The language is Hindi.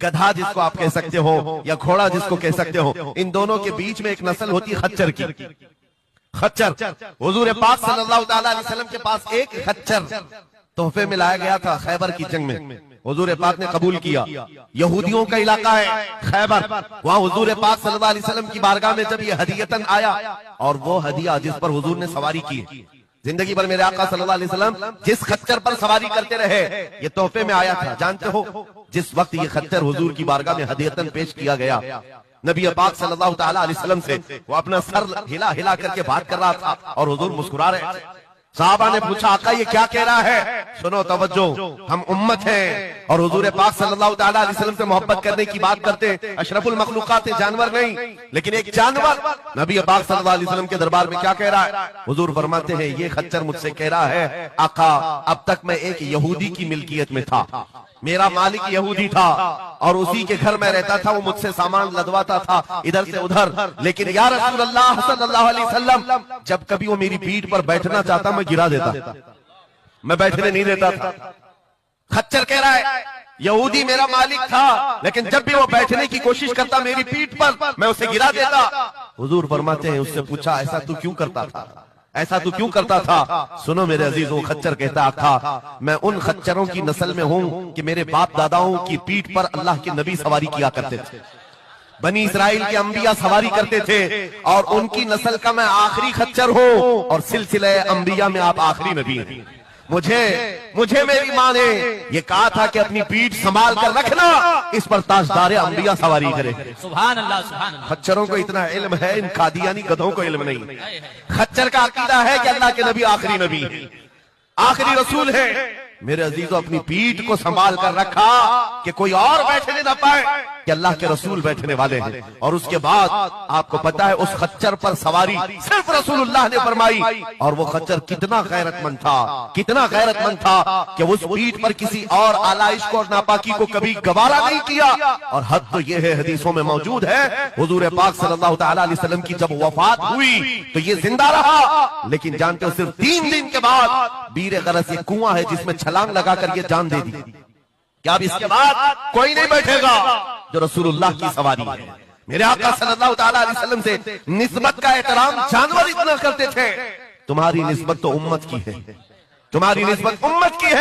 गधा जिसको आप कह सकते हो या घोड़ा जिसको कह सकते हो, इन दोनों के बीच में एक नस्ल होती है खच्चर की। खच्चर, हुजूर पाक सल्लल्लाहु अलैहि वसल्लम के पास एक खच्चर तोहफे में लाया गया था खैबर की जंग में। हुजूर पाक ने कबूल किया। यहूदियों का इलाका है खैबर, वहां हुजूर पाक सल्लल्लाहु अलैहि वसल्लम की बारगाह में जब ये हदियतन आया, और वो हदिया जिस पर हुजूर ने सवारी की, जिंदगी भर मेरे आका सल्लल्लाहु अलैहि वसल्लम जिस खच्चर पर सवारी करते रहे, ये तोहफे में आया था। जानते हो, जिस वक्त ये खच्चर हुजूर की बारगाह में हदियतन पेश किया गया, नबी पाक सल्लल्लाहु अलैहि वसल्लम से वो अपना सर हिला हिला करके बात कर रहा था और हुजूर मुस्कुरा रहे थे। साहबा ने पूछा, आका ये क्या कह रहा है? सुनो तवज्जो, हम उम्मत हैं और हुजूर पाक सल्लल्लाहु अलैहि वसल्लम से मोहब्बत करने की बात करते हैं। अशरफुल मखलूकात है, जानवर नहीं, लेकिन एक जानवर नबी पाक सल्लल्लाहु अलैहि वसल्लम के दरबार में क्या कह रहा है? हुजूर फरमाते हैं, ये खच्चर मुझसे कह रहा है, आका अब तक मैं एक यहूदी की मिल्कियत में था, मेरा मालिक यहूदी था और उसी के घर में रहता था, वो मुझसे सामान लदवाता था इधर से उधर, लेकिन या रसूलल्लाह सल्लल्लाहु अलैहि वसल्लम जब कभी वो मेरी पीठ पर बैठना चाहता मैं गिरा देता, मैं बैठने नहीं देता था। खच्चर कह रहा है, यहूदी मेरा मालिक था, लेकिन जब भी वो बैठने की कोशिश करता मेरी पीठ पर, मैं उसे गिरा देता। हुजूर फरमाते हैं, उससे पूछा, ऐसा तू क्यों करता था, ऐसा तू क्यों करता था? सुनो मेरे अजीजों, खच्चर कहता था, मैं उन खच्चरों की नस्ल में हूं कि मेरे बाप दादाओं की पीठ पर अल्लाह के नबी सवारी किया करते थे, बनी इस्राइल के अंबिया सवारी करते थे, और उनकी नस्ल का मैं आखिरी खच्चर हूं, और सिलसिले अंबिया में आप आखिरी नबी हैं। मुझे मेरी माँ ने ये कहा था कि अपनी पीठ संभाल कर रखना, इस पर ताजदार अंबिया सवारी करे। सुभान अल्लाह, सुभान अल्लाह। खच्चरों को इतना इल्म है, इन कादियानी गधों को इल्म नहीं। खच्चर का अकीदा है कि अल्लाह के नबी आखिरी नबी है, आखिरी रसूल है। मेरे अजीजों, अपनी पीठ को संभाल कर रखा कि कोई और बैठने न पाए, कि अल्लाह के रसूल बैठने वाले हैं। और उसके बाद आपको पता है, उस खच्चर पर सवारी सिर्फ रसूलुल्लाह ने फरमाई, और वो खच्चर कितना गैरतमंद था, कितना गैरतमंद था कि उस पीठ पर किसी और आलाइश को और नापाकी को कभी गवारा नहीं किया। और हद तो ये है, हदीसों में मौजूद है, हुजूर पाक सल्लल्लाहु अलैहि वसल्लम की जब वफात हुई तो ये जिंदा रहा, लेकिन जानते हो, सिर्फ 3 दिन के बाद बीर गरस ये कुआं है जिसमें छलांग लगाकर ये जान दे दी कि अब इसके बाद कोई नहीं बैठेगा जो रसूलुल्लाह की सवारी है। मेरे आका सल्लल्लाहु अलैहि वसल्लम से निस्बत का एहतराम जानवर इतना करते थे। तुम्हारी निस्बत तो उम्मत की है, तुम्हारी निस्बत उम्मत की है।